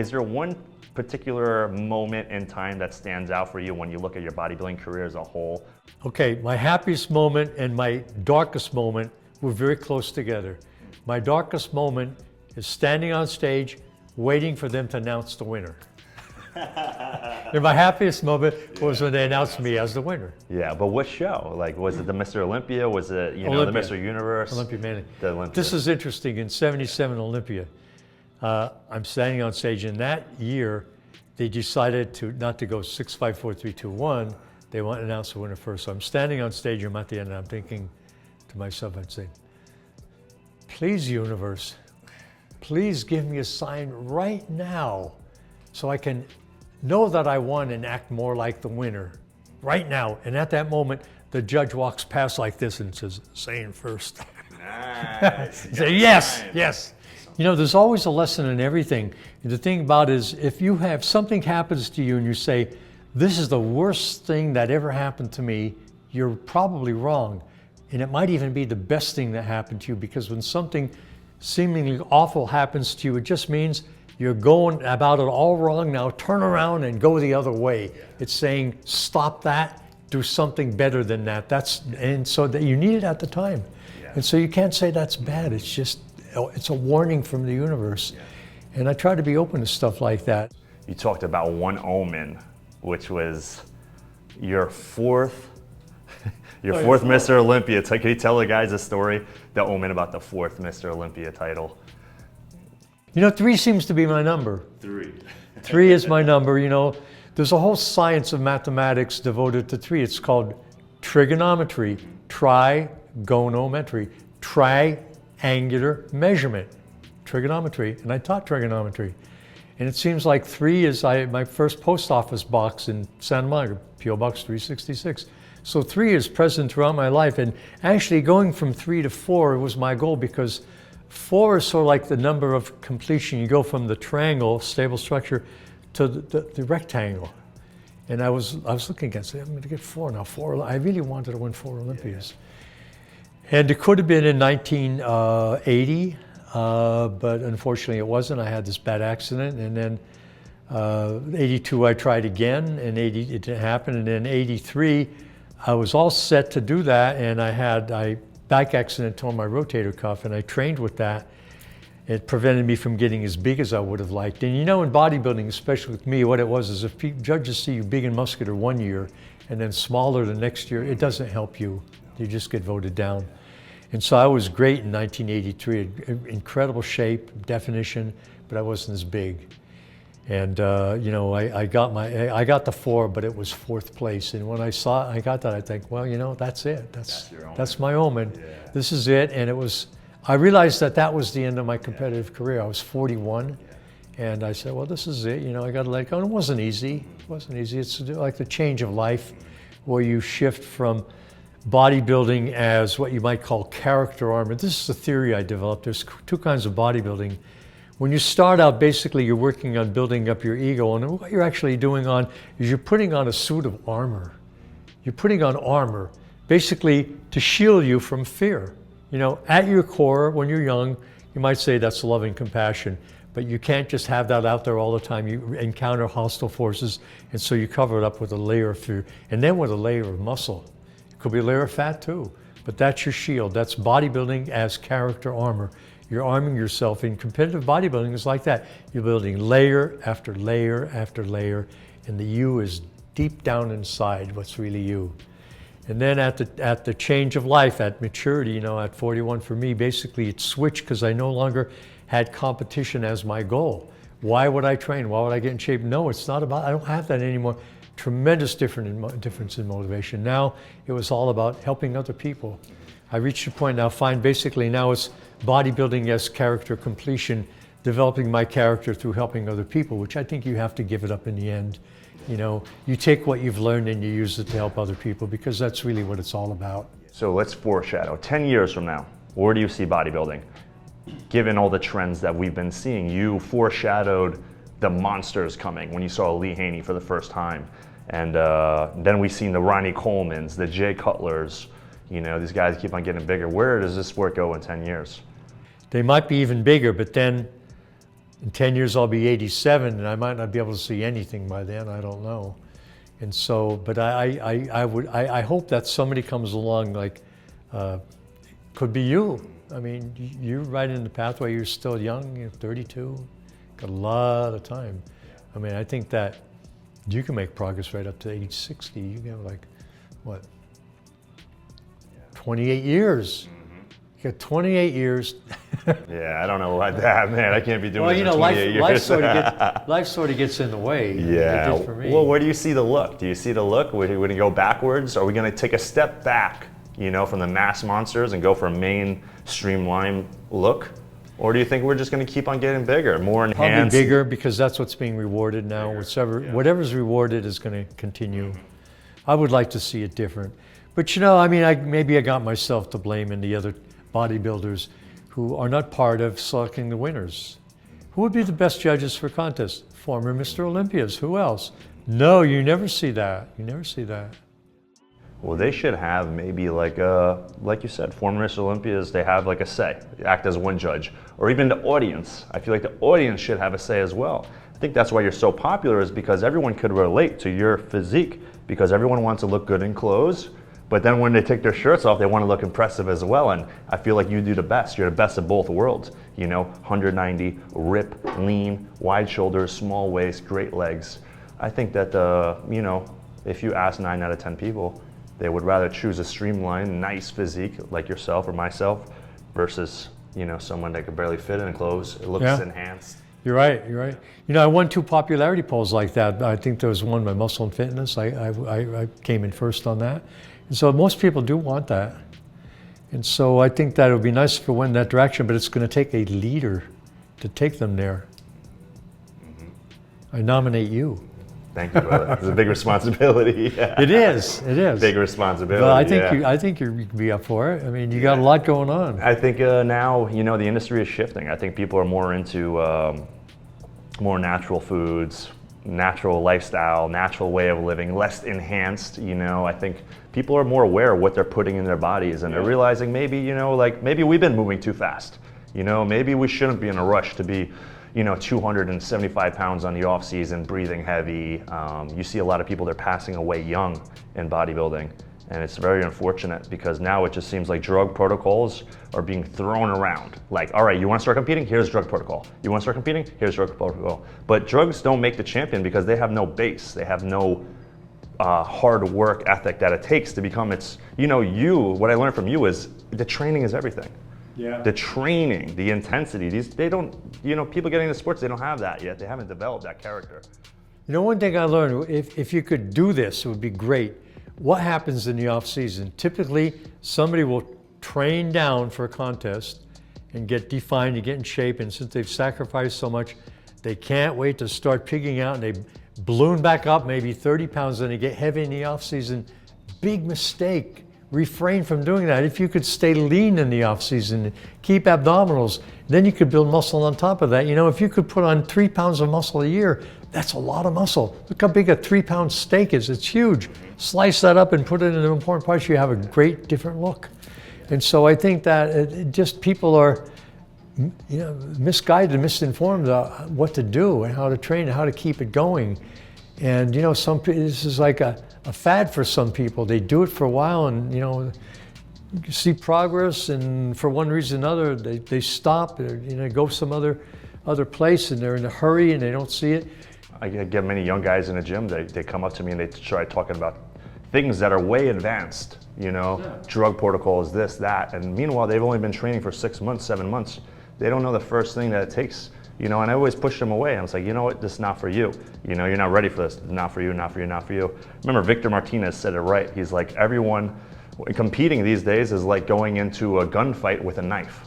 is there one particular moment in time that stands out for you when you look at your bodybuilding career as a whole? Okay, my happiest moment and my darkest moment were very close together. My darkest moment is standing on stage, waiting for them to announce the winner. And my happiest moment was when they announced me as the winner. Yeah, but what show? Like, was it the Mr. Olympia? Was it, you know, Olympia. the Mr. Universe? Olympia, mainly. The Olympia. This is interesting. In '77 Olympia, I'm standing on stage. In that year, they decided not to go 6, 5, 4, 3, 2, 1. They want to announce the winner first. So I'm standing on stage. I'm at the end, and I'm thinking to myself, I'd say, please, universe, please give me a sign right now so I can know that I won and act more like the winner right now. And at that moment, the judge walks past like this and says, Zane first. Nice. Say, yes, yes. You know, there's always a lesson in everything. The thing about it is, if you have something happens to you and you say, this is the worst thing that ever happened to me, you're probably wrong. And it might even be the best thing that happened to you, because when something seemingly awful happens to you, it just means you're going about it all wrong. Now turn around and go the other way. It's saying, stop that, do something better than that. And so that you need it at the time. Yeah. And so you can't say that's bad. It's just, it's a warning from the universe. Yeah. And I try to be open to stuff like that. You talked about one omen, which was your fourth Mr. Olympia. Can you tell the guys a story, the omen about the fourth Mr. Olympia title? You know, 3 seems to be my number. 3. 3 is my number. You know, there's a whole science of mathematics devoted to 3. It's called trigonometry, trigonometry, triangular measurement, trigonometry. And I taught trigonometry. And it seems like 3 is my first post office box in Santa Monica, P.O. Box 366. So 3 is present throughout my life. And actually going from 3 to 4 was my goal, because 4 is sort of like the number of completion. You go from the triangle, stable structure, to the rectangle. And I was looking at it, I'm going to get 4 now. 4. I really wanted to win 4 Olympias. Yeah. And it could have been in 1980, but unfortunately it wasn't. I had this bad accident, and then 82 I tried again, and 80 it didn't happen. And then 83, I was all set to do that, and I back accident, tore my rotator cuff, and I trained with that. It prevented me from getting as big as I would have liked. And you know, in bodybuilding, especially with me, what it was is if judges see you big and muscular one year and then smaller the next year, it doesn't help you. You just get voted down. And so I was great in 1983, incredible shape, definition, but I wasn't as big. And you know, I got the 4, but it was 4th place. And when I got that, I think, well, you know, that's it. That's my omen. Yeah. This is it. And I realized that was the end of my competitive career. I was 41, and I said, well, this is it. You know, I got to let go. And it wasn't easy. It wasn't easy. It's like the change of life, where you shift from bodybuilding as what you might call character armor. This is a theory I developed. There's 2 kinds of bodybuilding. When you start out, basically you're working on building up your ego, and what you're actually doing is you're putting on a suit of armor. You're putting on armor, basically to shield you from fear. You know, at your core, when you're young, you might say that's loving compassion, but you can't just have that out there all the time. You encounter hostile forces, and so you cover it up with a layer of fear, and then with a layer of muscle. It could be a layer of fat too, but that's your shield. That's bodybuilding as character armor. You're arming yourself. In competitive bodybuilding, it's like that. You're building layer after layer after layer, and the you is deep down inside what's really you. And then at the change of life, at maturity, you know, at 41 for me, basically it switched, because I no longer had competition as my goal. Why would I train? Why would I get in shape? No, it's not about, I don't have that anymore. Tremendous difference in motivation. Now it was all about helping other people. I reached a point now, basically now it's bodybuilding as character completion, developing my character through helping other people, which I think you have to give it up in the end. You know, you take what you've learned and you use it to help other people, because that's really what it's all about. So let's foreshadow. 10 years from now, where do you see bodybuilding? Given all the trends that we've been seeing, you foreshadowed the monsters coming when you saw Lee Haney for the first time. And then we've seen the Ronnie Colemans, the Jay Cutlers. You know, these guys keep on getting bigger. Where does this sport go in 10 years? They might be even bigger, but then In 10 years, I'll be 87, and I might not be able to see anything by then. I don't know. And so, but I hope that somebody comes along, like, could be you. I mean, you're right in the pathway. You're still young. You're 32. Got a lot of time. I mean, I think that you can make progress right up to age 60. You can have, like, what, 28 years. You got 28 years. Yeah, I don't know about that, man. I can't be doing Well, this you know, in 28 years. life sort of gets in the way. Yeah. It did for me. Well, where do you see the look? Do you see the look? We're going to go backwards? Are we going to take a step back, you know, from the mass monsters and go for a main streamline look? Or do you think we're just going to keep on getting bigger, more enhanced? Probably bigger, because that's what's being rewarded now. Whatever's rewarded is going to continue. I would like to see it different. But, you know, I mean, maybe I got myself to blame and the other bodybuilders who are not part of selecting the winners. Who would be the best judges for contests? Former Mr. Olympias. Who else? No, you never see that. You never see that. Well, they should have maybe like you said, former Mr. Olympias, they have like a say, act as one judge, or even the audience. I feel like the audience should have a say as well. I think that's why you're so popular, is because everyone could relate to your physique, because everyone wants to look good in clothes, but then when they take their shirts off, they want to look impressive as well. And I feel like you do the best. You're the best of both worlds. You know, 190, rip, lean, wide shoulders, small waist, great legs. I think that, you know, if you ask 9 out of 10 people, they would rather choose a streamlined, nice physique like yourself or myself versus, you know, someone that could barely fit in clothes. It looks enhanced. You're right, you're right. You know, I won 2 popularity polls like that. I think there was one by Muscle and Fitness. I came in first on that. And so most people do want that. And so I think that it would be nice if it went in that direction, but it's going to take a leader to take them there. I nominate you. Thank you, brother. It's a big responsibility. It is. Big responsibility. But I think you could be up for it. I mean, you got a lot going on. I think now, you know, the industry is shifting. I think people are more into more natural foods, natural lifestyle, natural way of living, less enhanced. You know, I think people are more aware of what they're putting in their bodies, and they're realizing maybe, you know, like maybe we've been moving too fast. You know, maybe we shouldn't be in a rush to be, you know, 275 pounds on the off season, breathing heavy. You see a lot of people, they're passing away young in bodybuilding. And it's very unfortunate, because now it just seems like drug protocols are being thrown around. Like, all right, you want to start competing? Here's drug protocol. You want to start competing? Here's drug protocol. But drugs don't make the champion, because they have no base. They have no hard work ethic that it takes to become its, you know, what I learned from you is the training is everything. Yeah. The training, the intensity, they don't, you know, people getting into sports, they don't have that yet. They haven't developed that character. You know, one thing I learned, if you could do this, it would be great. What happens in the off season? Typically, somebody will train down for a contest and get defined and get in shape, and since they've sacrificed so much, they can't wait to start pigging out, and they balloon back up maybe 30 pounds, and they get heavy in the off season. Big mistake. Refrain from doing that. If you could stay lean in the off season, keep abdominals, then you could build muscle on top of that. You know, if you could put on 3 pounds of muscle a year, that's a lot of muscle. Look how big a 3-pound steak is. It's huge. Slice that up and put it in the important parts. You have a great different look. And so I think that just people are, you know, misguided, misinformed about what to do and how to train and how to keep it going. And you know, this is like a fad for some people. They do it for a while, and you know, you see progress, and for one reason or another, they stop. You know, go some other place, and they're in a hurry, and they don't see it. I get many young guys in the gym. They come up to me and they try talking about things that are way advanced. You know, drug protocols, this, that, and meanwhile they've only been training for 6 months, 7 months. They don't know the first thing that it takes. You know, and I always push them away. I was like, you know what, this is not for you. You know, you're not ready for this. Not for you, not for you, not for you. Remember, Victor Martinez said it right. He's like, everyone competing these days is like going into a gunfight with a knife.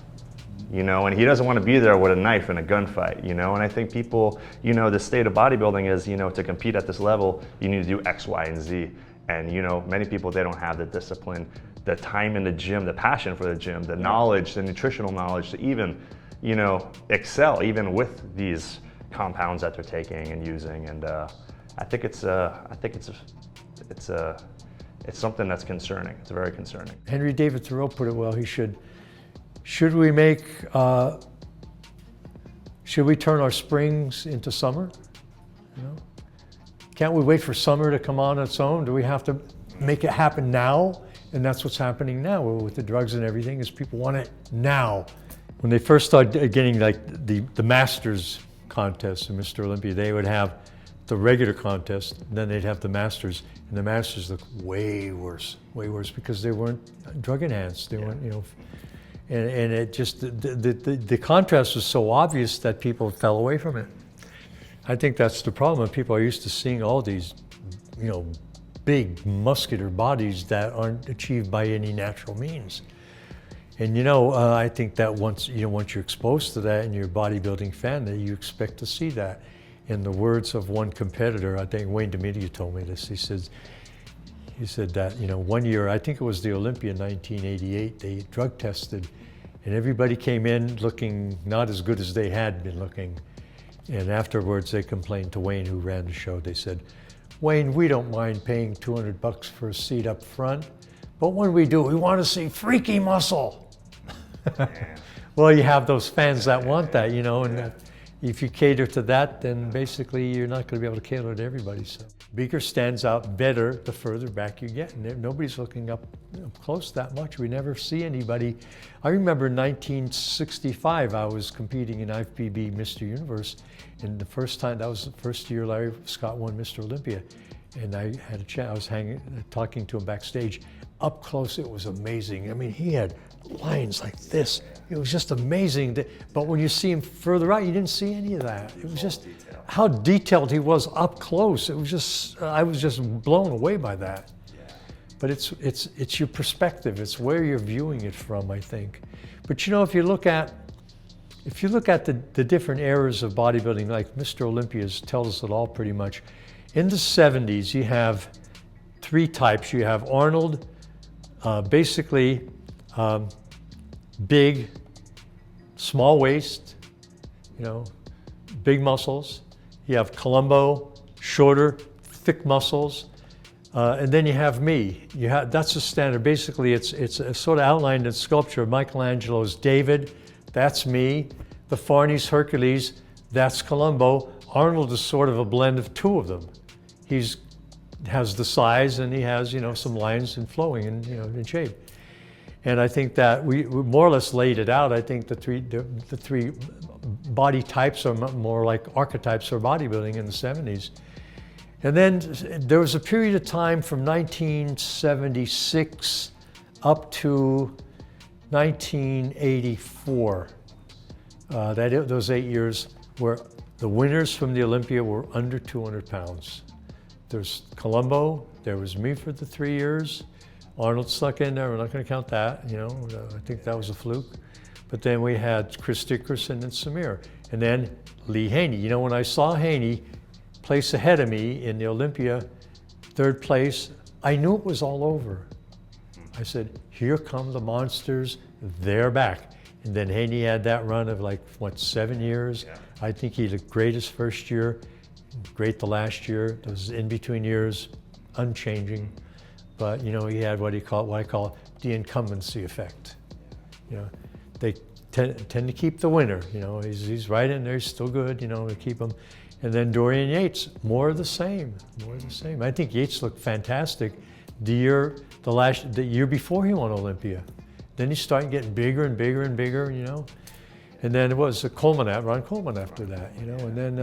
You know, and he doesn't want to be there with a knife in a gunfight, you know, and I think people, you know, the state of bodybuilding is, you know, to compete at this level, you need to do X, Y, and Z. And, you know, many people, they don't have the discipline, the time in the gym, the passion for the gym, the knowledge, the nutritional knowledge to even, you know, excel even with these compounds that they're taking and using. And I think it's something that's concerning. It's very concerning. Henry David Thoreau put it well. Should we make Should we turn our springs into summer? You know? Can't we wait for summer to come on its own? Do we have to make it happen now? And that's what's happening now with the drugs and everything, is people want it now. When they first started getting like the Masters contest in Mr. Olympia, they would have the regular contest, and then they'd have the Masters, and the Masters looked way worse because they weren't drug enhanced. They weren't, you know, and it just, the contrast was so obvious that people fell away from it. I think that's the problem. People are used to seeing all these, you know, big muscular bodies that aren't achieved by any natural means. And you know, I think that once you're exposed to that and you're a bodybuilding fan, that you expect to see that. In the words of one competitor, I think Wayne Domidia told me this, he said that, you know, one year, I think it was the Olympia in 1988, they drug tested and everybody came in looking not as good as they had been looking. And afterwards they complained to Wayne, who ran the show. They said, "Wayne, we don't mind paying $200 for a seat up front, but when we do, we want to see freaky muscle." Well, you have those fans that want that, you know, and if you cater to that, then basically you're not going to be able to cater to everybody. So Beaker stands out better the further back you get, and nobody's looking up close that much. We never see anybody. I remember in 1965, I was competing in IFBB Mr. Universe, and the first time, that was the first year Larry Scott won Mr. Olympia, and I had a chance. I was talking to him backstage. Up close, it was amazing. I mean, he had lines like this. It was just amazing. But when you see him further out, you didn't see any of that. It was just how detailed he was up close. It was just, I was just blown away by that. But it's your perspective. It's where you're viewing it from, I think. But you know, if you look at the different eras of bodybuilding, like Mr. Olympia tells us it all pretty much. In the 70s, you have three types. You have Arnold, basically big, small waist, you know, big muscles. You have Columbo, shorter, thick muscles. And then you have me. That's the standard. Basically, it's a sort of outlined in sculpture of Michelangelo's David. That's me. The Farnese Hercules. That's Columbo. Arnold is sort of a blend of two of them. He's has the size and he has, you know, some lines and flowing and, you know, in shape. And I think that we more or less laid it out. I think the three body types are more like archetypes for bodybuilding in the 70s. And then there was a period of time from 1976 up to 1984, those 8 years, where the winners from the Olympia were under 200 pounds. There's Columbo, there was me for the 3 years. Arnold stuck in there, we're not going to count that, you know, I think that was a fluke. But then we had Chris Dickerson and Samir. And then Lee Haney. You know, when I saw Haney place ahead of me in the Olympia, third place, I knew it was all over. I said, here come the monsters, they're back. And then Haney had that run of like, what, 7 years? Yeah. I think he looked great his first year, great the last year. Those in-between years, unchanging. But, you know, he had what I call the incumbency effect. You know, they tend to keep the winner. You know, he's right in there, he's still good, you know, to keep him. And then Dorian Yates, more of the same, more of the same. I think Yates looked fantastic the year before he won Olympia. Then he started getting bigger and bigger and bigger, you know. And then it was Ron Coleman after that, you know, and then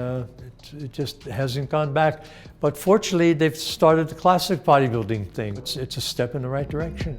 it just hasn't gone back. But fortunately, they've started the classic bodybuilding thing. It's a step in the right direction.